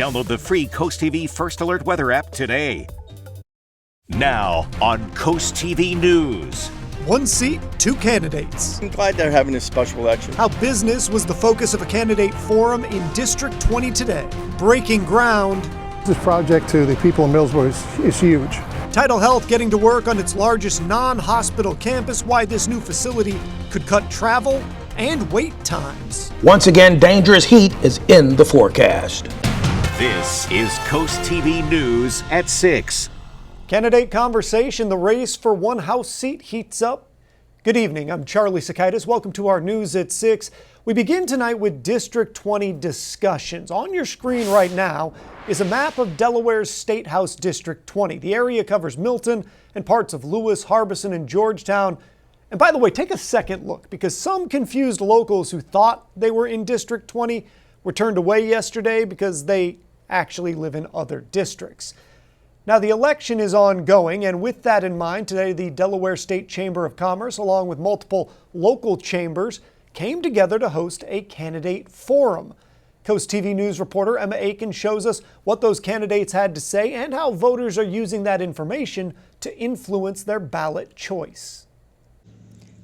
Download the free CoastTV First Alert Weather app today. Now on CoastTV News. One seat, two candidates. I'm glad they're having this special election. How business was the focus of a candidate forum in District 20 today. Breaking ground. This project to the people in Millsboro is huge. Tidal Health getting to work on its largest non-hospital campus. Why this new facility could cut travel and wait times. Once again, dangerous heat is in the forecast. This is CoastTV News at 6. Candidate conversation, the race for one House seat heats up. Good evening, I'm Charlie Sakaitis. Welcome to our News at 6. We begin tonight with District 20 discussions. On your screen right now is a map of Delaware's State House District 20. The area covers Milton and parts of Lewis, Harbison, and Georgetown. And by the way, take a second look, because some confused locals who thought they were in District 20 were turned away yesterday because they actually live in other districts. Now, the election is ongoing, and with that in mind, today the Delaware State Chamber of Commerce, along with multiple local chambers, came together to host a candidate forum. CoastTV News reporter Emma Aiken shows us what those candidates had to say and how voters are using that information to influence their ballot choice.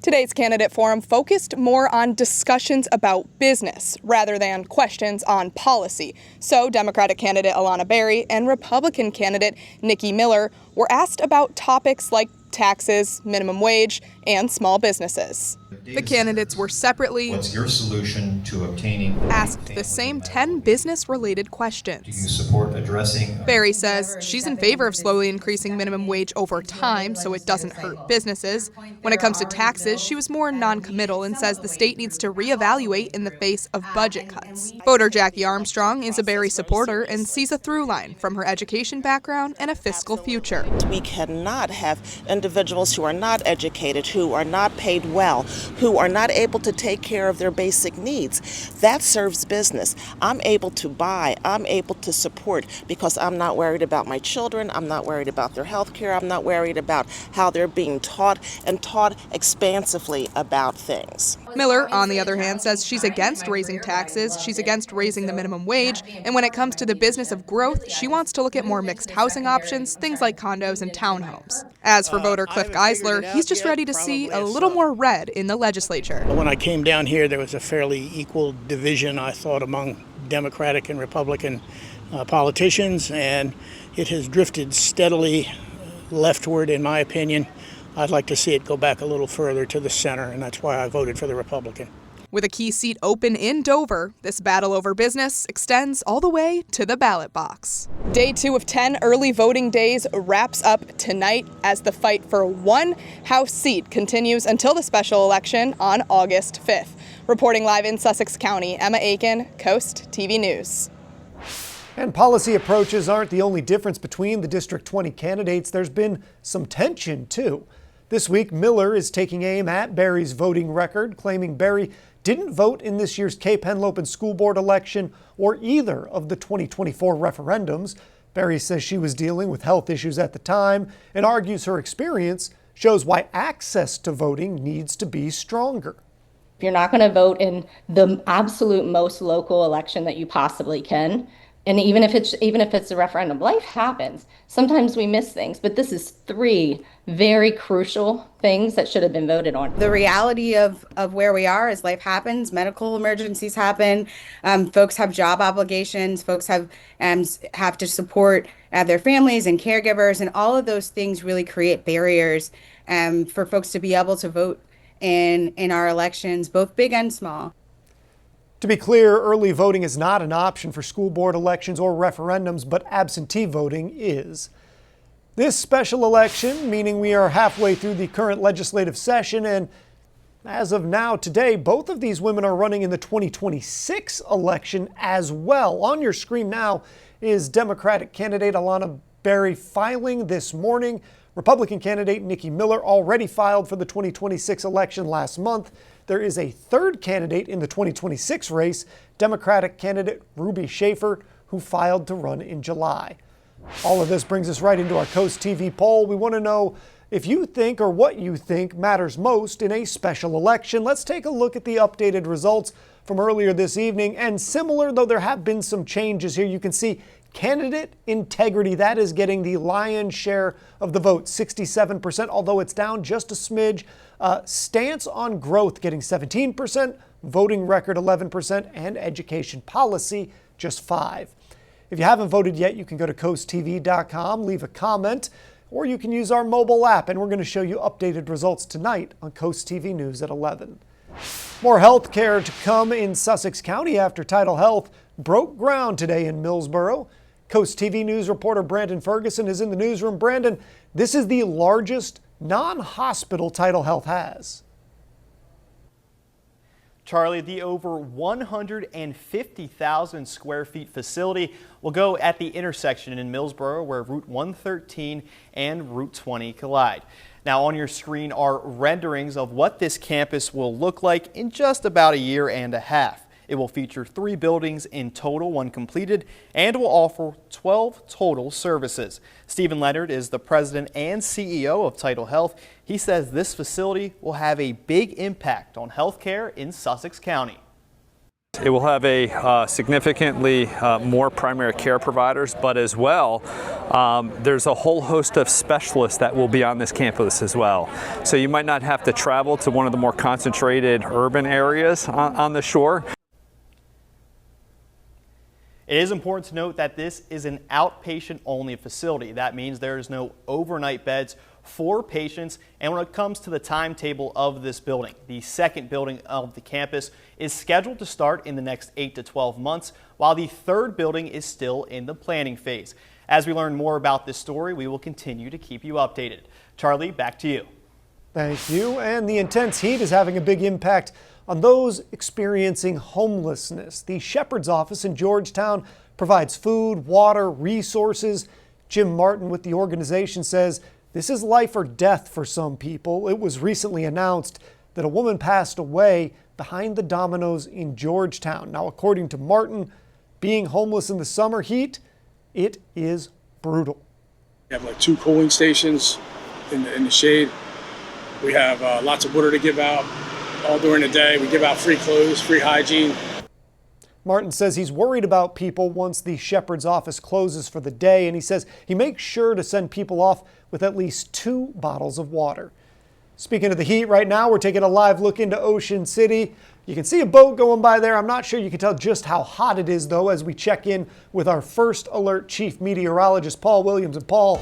Today's candidate forum focused more on discussions about business rather than questions on policy. So Democratic candidate Alana Berry and Republican candidate Nikki Miller were asked about topics like taxes, minimum wage, and small businesses. The candidates were separately What's your solution to obtaining asked the same 10 business-related questions. Do you support addressing Berry says she's in favor of slowly increasing minimum wage over time so it doesn't hurt businesses. When it comes to taxes, she was more non-committal and says the state needs to reevaluate in the face of budget cuts. Voter Jackie Armstrong is a Berry supporter and sees a through line from her education background and a fiscal future. We cannot have individuals who are not educated, who are not paid well, who are not able to take care of their basic needs. That serves business. I'm able to buy, I'm able to support because I'm not worried about my children, I'm not worried about their health care, I'm not worried about how they're being taught and taught expansively about things. Miller, on the other hand, says she's against raising taxes, she's against raising the minimum wage, and when it comes to the business of growth, she wants to look at more mixed housing options, things like condos and townhomes. As for voter Cliff Geisler, he's just ready to see a little more red in the legislature. When I came down here, there was a fairly equal division, I thought, among Democratic and Republican politicians, and it has drifted steadily leftward, in my opinion. I'd like to see it go back a little further to the center, and that's why I voted for the Republican. With a key seat open in Dover, this battle over business extends all the way to the ballot box. Day 2 of 10 early voting days wraps up tonight as the fight for one House seat continues until the special election on August 5th. Reporting live in Sussex County, Emma Aiken, CoastTV News. And policy approaches aren't the only difference between the District 20 candidates. There's been some tension, too. This week, Miller is taking aim at Berry's voting record, claiming Berry didn't vote in this year's Cape Henlopen School Board election or either of the 2024 referendums. Berry says she was dealing with health issues at the time and argues her experience shows why access to voting needs to be stronger. If you're not going to vote in the absolute most local election that you possibly can, and even if it's a referendum, life happens. Sometimes we miss things, but this is 3 very crucial things that should have been voted on. The reality of where we are is life happens, medical emergencies happen, folks have job obligations, folks have to support their families and caregivers, and all of those things really create barriers for folks to be able to vote in our elections, both big and small. To be clear, early voting is not an option for school board elections or referendums, but absentee voting is. This special election, meaning we are halfway through the current legislative session, and as of now, today, both of these women are running in the 2026 election as well. On your screen now is Democratic candidate Alana Berry filing this morning. Republican candidate Nikki Miller already filed for the 2026 election last month. There is a third candidate in the 2026 race, Democratic candidate Ruby Schaefer, who filed to run in July. All of this brings us right into our CoastTV poll. We want to know if you think or what you think matters most in a special election. Let's take a look at the updated results from earlier this evening. And similar, though there have been some changes here, you can see candidate integrity, that is getting the lion's share of the vote, 67%, although it's down just a smidge. Stance on growth getting 17%, voting record 11%, and education policy just 5%. If you haven't voted yet, you can go to CoastTV.com, leave a comment, or you can use our mobile app, and we're going to show you updated results tonight on Coast TV News at 11. More health care to come in Sussex County after Tidal Health broke ground today in Millsboro. Coast TV News reporter Brandon Ferguson is in the newsroom. Brandon, this is the largest non-hospital Tidal Health has. Charlie, the over 150,000 square feet facility will go at the intersection in Millsboro where Route 113 and Route 20 collide. Now on your screen are renderings of what this campus will look like in just about a year and a half. It will feature 3 buildings in total when completed and will offer 12 total services. Stephen Leonard is the president and CEO of Tidal Health. He says this facility will have a big impact on healthcare in Sussex County. It will have a significantly more primary care providers, but as well, there's a whole host of specialists that will be on this campus as well. So you might not have to travel to one of the more concentrated urban areas on the shore. It is important to note that this is an outpatient-only facility. That means there is no overnight beds for patients. And when it comes to the timetable of this building, the second building of the campus is scheduled to start in the next 8 to 12 months, while the third building is still in the planning phase. As we learn more about this story, we will continue to keep you updated. Charlie, back to you. Thank you. And the intense heat is having a big impact on those experiencing homelessness. The Shepherd's Office in Georgetown provides food, water, resources. Jim Martin with the organization says this is life or death for some people. It was recently announced that a woman passed away behind the dominoes in Georgetown. Now, according to Martin, being homeless in the summer heat, it is brutal. We have like 2 cooling stations in the shade. We have lots of water to give out all during the day. We give out free clothes, free hygiene. Martin says he's worried about people once the Shepherd's Office closes for the day, and he says he makes sure to send people off with at least 2 bottles of water. Speaking of the heat, right now we're taking a live look into Ocean City. You can see a boat going by there. I'm not sure you can tell just how hot it is, though, as we check in with our First Alert Chief Meteorologist, Paul Williams. And Paul,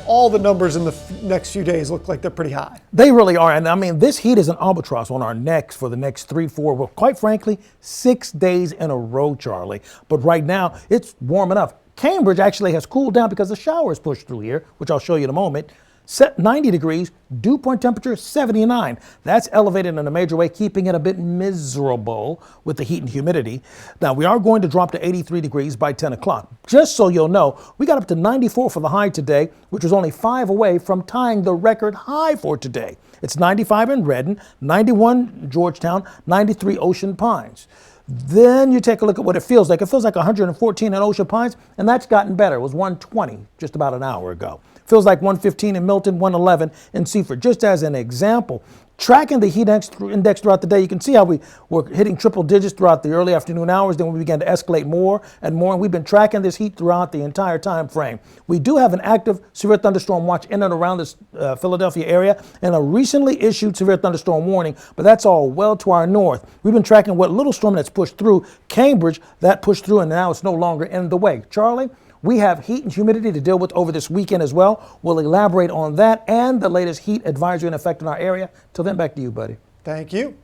all the numbers in the next few days look like they're pretty high. They really are. And I mean, this heat is an albatross on our necks for the next 3, 4, well, quite frankly, 6 days in a row, Charlie. But right now, it's warm enough. Cambridge actually has cooled down because the showers pushed through here, which I'll show you in a moment. Set 90 degrees, dew point temperature 79. That's elevated in a major way, keeping it a bit miserable with the heat and humidity. Now, we are going to drop to 83 degrees by 10 o'clock. Just so you'll know, we got up to 94 for the high today, which was only 5 away from tying the record high for today. It's 95 in Redden, 91 Georgetown, 93 Ocean Pines. Then you take a look at what it feels like. It feels like 114 in Ocean Pines, and that's gotten better. It was 120 just about an hour ago. Feels like 115 in Milton, 111 in Seaford. Just as an example, tracking the heat index throughout the day, you can see how we were hitting triple digits throughout the early afternoon hours. Then we began to escalate more and more, and we've been tracking this heat throughout the entire time frame. We do have an active severe thunderstorm watch in and around this Philadelphia area, and a recently issued severe thunderstorm warning, but that's all well to our north. We've been tracking what little storm that's pushed through Cambridge, that pushed through, and now it's no longer in the way. Charlie? We have heat and humidity to deal with over this weekend as well. We'll elaborate on that and the latest heat advisory in effect in our area. Till then, back to you, buddy. Thank you.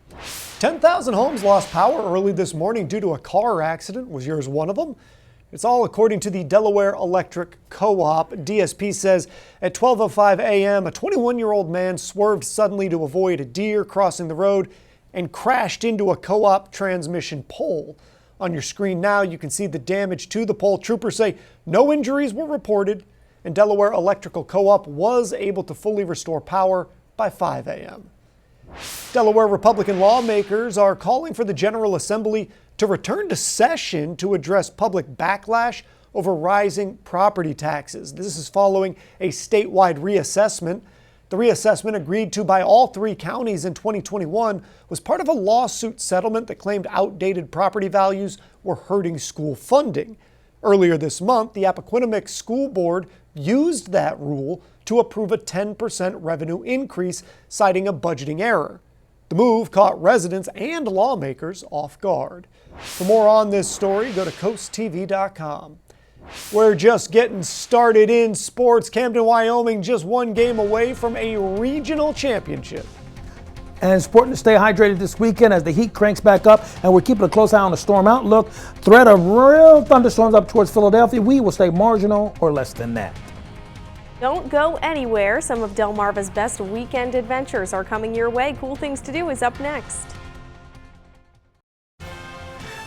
10,000 homes lost power early this morning due to a car accident. Was yours one of them? It's all according to the Delaware Electric Co-op. DSP says at 12:05 a.m., a 21-year-old man swerved suddenly to avoid a deer crossing the road and crashed into a co-op transmission pole. On your screen now, you can see the damage to the pole. Troopers say no injuries were reported, and Delaware Electrical Co-op was able to fully restore power by 5 a.m. Delaware Republican lawmakers are calling for the General Assembly to return to session to address public backlash over rising property taxes. This is following a statewide reassessment. The The reassessment, agreed to by all 3 counties in 2021, was part of a lawsuit settlement that claimed outdated property values were hurting school funding. Earlier this month, the Appoquinimink School Board used that rule to approve a 10% revenue increase, citing a budgeting error. The move caught residents and lawmakers off guard. For more on this story, go to CoastTV.com. We're just getting started in sports. Camden, Wyoming, just 1 game away from a regional championship. And it's important to stay hydrated this weekend as the heat cranks back up, and we're keeping a close eye on the storm outlook. Threat of real thunderstorms up towards Philadelphia. We will stay marginal or less than that. Don't go anywhere. Some of Delmarva's best weekend adventures are coming your way. Cool Things to Do is up next.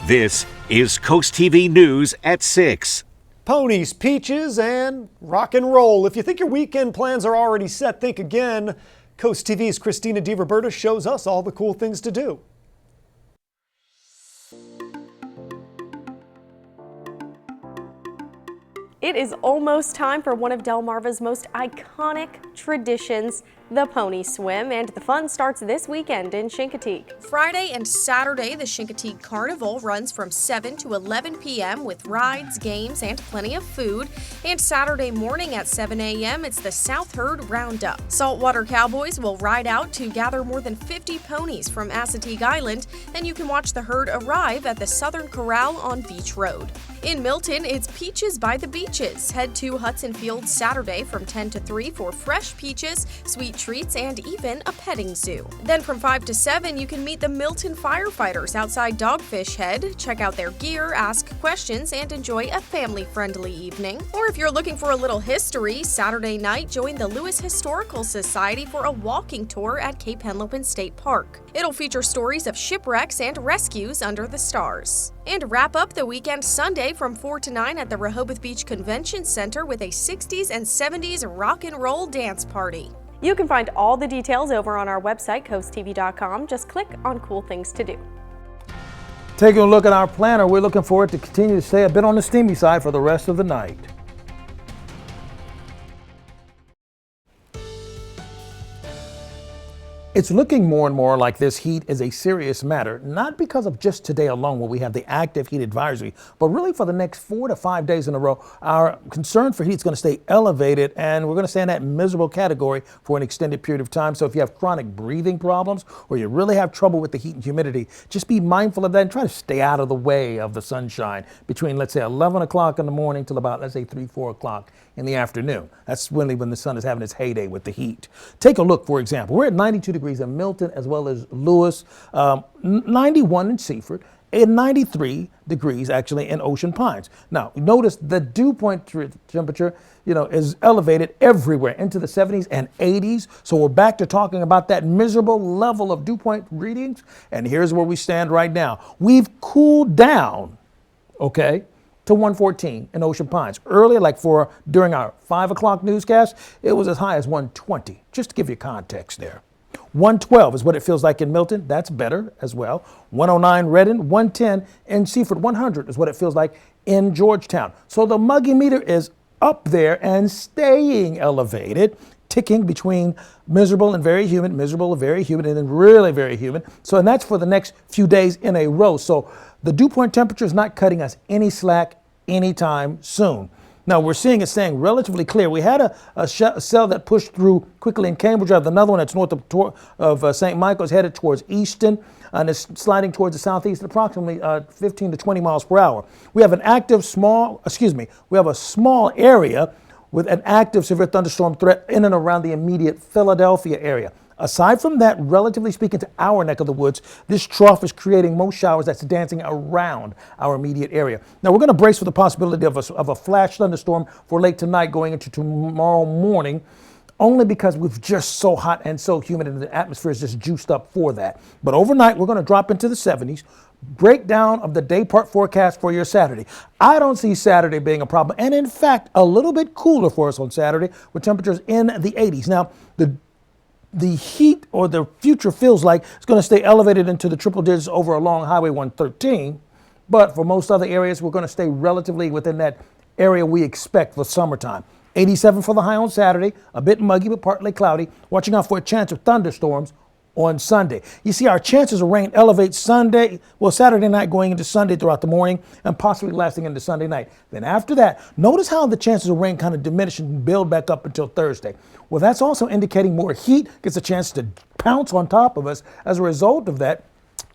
This is Coast TV News at 6. Ponies, peaches, and rock and roll. If you think your weekend plans are already set, think again. Coast TV's Christina DiRoberta shows us all the cool things to do. It is almost time for one of Delmarva's most iconic traditions, the pony swim, and the fun starts this weekend in Chincoteague. Friday and Saturday, the Chincoteague Carnival runs from 7 to 11 p.m. with rides, games, and plenty of food. And Saturday morning at 7 a.m., it's the South Herd Roundup. Saltwater Cowboys will ride out to gather more than 50 ponies from Assateague Island, and you can watch the herd arrive at the Southern Corral on Beach Road. In Milton, it's Peaches by the Beaches. Head to Hudson Field Saturday from 10 to 3 for fresh peaches, sweet treats, and even a petting zoo. Then from 5 to 7, you can meet the Milton firefighters outside Dogfish Head, check out their gear, ask questions, and enjoy a family-friendly evening. Or if you're looking for a little history, Saturday night, join the Lewis Historical Society for a walking tour at Cape Henlopen State Park. It'll feature stories of shipwrecks and rescues under the stars. And wrap up the weekend Sunday from 4 to 9 at the Rehoboth Beach Convention Center with a 60s and 70s rock and roll dance party. You can find all the details over on our website, CoastTV.com. Just click on Cool Things to Do. Taking a look at our planner, we're looking forward to continue to stay a bit on the steamy side for the rest of the night. It's looking more and more like this heat is a serious matter, not because of just today alone where we have the active heat advisory, but really for the next 4 to 5 days in a row. Our concern for heat is going to stay elevated, and we're going to stay in that miserable category for an extended period of time. So if you have chronic breathing problems or you really have trouble with the heat and humidity, just be mindful of that and try to stay out of the way of the sunshine between, let's say, 11 o'clock in the morning till about, let's say, 3, 4 o'clock in the afternoon. That's really when the sun is having its heyday with the heat. Take a look, for example. We're at 92 degrees in Milton as well as Lewis, 91 in Seaford, and 93 degrees actually in Ocean Pines. Now, notice the dew point temperature, is elevated everywhere into the 70s and 80s. So we're back to talking about that miserable level of dew point readings. And here's where we stand right now. We've cooled down, okay, to 114 in Ocean Pines. Earlier, during our 5 o'clock newscast, it was as high as 120, just to give you context there. 112 is what it feels like in Milton. That's better as well. 109 Redden, 110 in Seaford. 100 is what it feels like in Georgetown. So the muggy meter is up there and staying elevated, ticking between miserable and very humid, miserable and very humid, and then really very humid. And that's for the next few days in a row. So the dew point temperature is not cutting us any slack anytime soon. Now, we're seeing it staying relatively clear. We had a cell that pushed through quickly in Cambridge. I have another one that's north of St. Michael's, headed towards Easton, and it's sliding towards the southeast at approximately 15 to 20 miles per hour. We have a small area with an active severe thunderstorm threat in and around the immediate Philadelphia area. Aside from that, relatively speaking to our neck of the woods, this trough is creating most showers that's dancing around our immediate area. Now, we're going to brace for the possibility of a flash thunderstorm for late tonight going into tomorrow morning, only because we're just so hot and so humid and the atmosphere is just juiced up for that. But overnight, we're going to drop into the 70s. Breakdown of the day part forecast for your Saturday. I don't see Saturday being a problem, and in fact, a little bit cooler for us on Saturday with temperatures in the 80s. Now, the heat, or the future feels like it's going to stay elevated into the triple digits over along Highway 113, but for most other areas, we're going to stay relatively within that area we expect for summertime. 87 for the high on Saturday, a bit muggy but partly cloudy. Watching out for a chance of thunderstorms on Sunday. You see, our chances of rain elevate Saturday night going into Sunday throughout the morning and possibly lasting into Sunday night. Then after that, notice how the chances of rain kind of diminish and build back up until Thursday. Well, that's also indicating more heat gets a chance to pounce on top of us. As a result of that,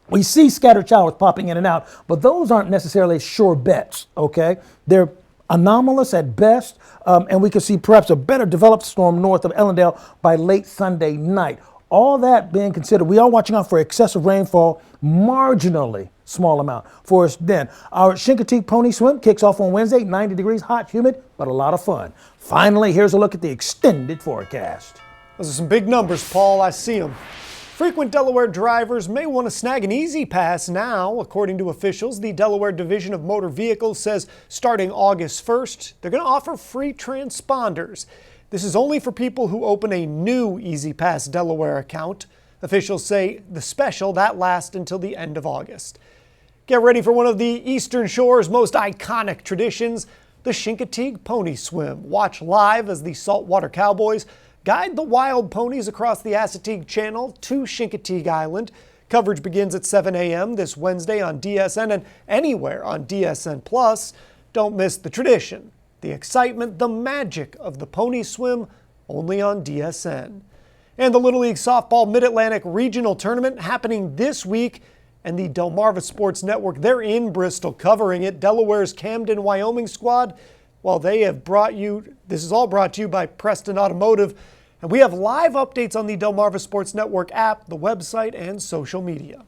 we see scattered showers popping in and out, but those aren't necessarily sure bets, okay? They're anomalous at best, and we could see perhaps a better developed storm north of Ellendale by late Sunday night. All that being considered, we are watching out for excessive rainfall, marginally small amount for us then. Our Chincoteague Pony Swim kicks off on Wednesday, 90 degrees, hot, humid, but a lot of fun. Finally, here's a look at the extended forecast. Those are some big numbers, Paul. I see them. Frequent Delaware drivers may want to snag an easy pass now. According to officials, the Delaware Division of Motor Vehicles says starting August 1st, they're going to offer free transponders. This is only for people who open a new Easy Pass Delaware account. Officials say the special that lasts until the end of August. Get ready for one of the Eastern Shore's most iconic traditions, the Chincoteague Pony Swim. Watch live as the Saltwater Cowboys guide the wild ponies across the Assateague Channel to Chincoteague Island. Coverage begins at 7 a.m. this Wednesday on DSN and anywhere on DSN+. Don't miss the tradition, the excitement, the magic of the pony swim, only on DSN. And the Little League Softball Mid-Atlantic Regional Tournament happening this week, and the Delmarva Sports Network, they're in Bristol covering it. Delaware's Camden, Wyoming squad, well, they have brought you, this is all brought to you by Preston Automotive, and we have live updates on the Delmarva Sports Network app, the website, and social media.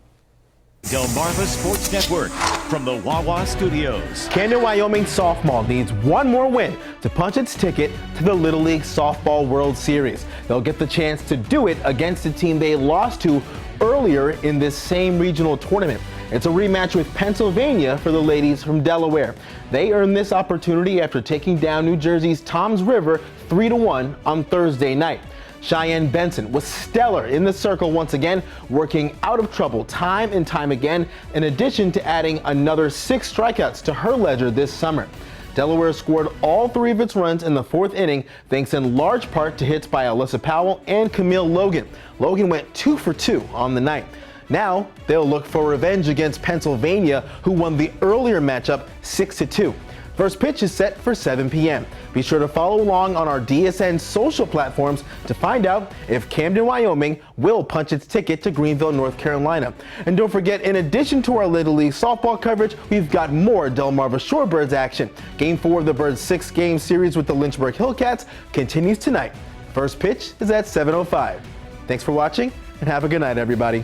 Delmarva Sports Network from the Wawa Studios. Camden, Wyoming softball needs one more win to punch its ticket to the Little League Softball World Series. They'll get the chance to do it against a team they lost to earlier in this same regional tournament. It's a rematch with Pennsylvania for the ladies from Delaware. They earned this opportunity after taking down New Jersey's Toms River 3-1 on Thursday night. Cheyenne Benson was stellar in the circle once again, working out of trouble time and time again, in addition to adding another 6 strikeouts to her ledger this summer. Delaware scored all 3 of its runs in the 4th inning, thanks in large part to hits by Alyssa Powell and Camille Logan. Logan went 2 for 2 on the night. Now they'll look for revenge against Pennsylvania, who won the earlier matchup 6-2. First pitch is set for 7 p.m. Be sure to follow along on our DSN social platforms to find out if Camden, Wyoming will punch its ticket to Greenville, North Carolina. And don't forget, in addition to our Little League softball coverage, we've got more Delmarva Shorebirds action. Game 4 of the Birds' 6-game series with the Lynchburg Hillcats continues tonight. First pitch is at 7:05. Thanks for watching and have a good night, everybody.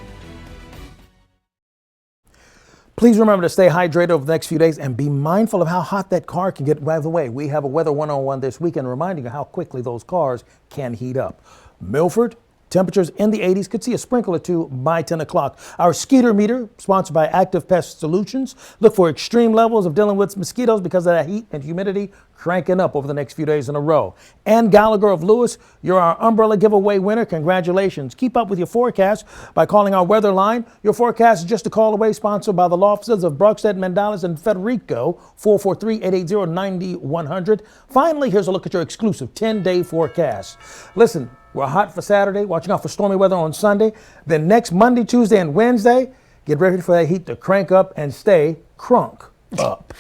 Please remember to stay hydrated over the next few days and be mindful of how hot that car can get. By the way, we have a Weather 101 this weekend reminding you how quickly those cars can heat up. Milford, temperatures in the 80s, could see a sprinkle or two by 10 o'clock. Our Skeeter meter, sponsored by Active Pest Solutions. Look for extreme levels of dealing with mosquitoes because of that heat and humidity cranking up over the next few days in a row. Ann Gallagher of Lewis, you're our umbrella giveaway winner. Congratulations. Keep up with your forecast by calling our weather line. Your forecast is just a call away, sponsored by the law offices of Brockstead, Mandales, and Federico, 443-880-9100. Finally, here's a look at your exclusive 10-day forecast. Listen, we're hot for Saturday, watching out for stormy weather on Sunday. Then next Monday, Tuesday, and Wednesday, get ready for that heat to crank up and stay crunk up.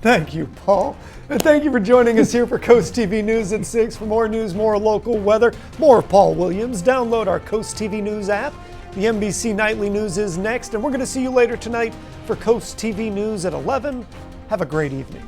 Thank you, Paul. And thank you for joining us here for Coast TV News at 6. For more news, more local weather, more of Paul Williams, download our Coast TV News app. The NBC Nightly News is next, and we're going to see you later tonight for Coast TV News at 11. Have a great evening.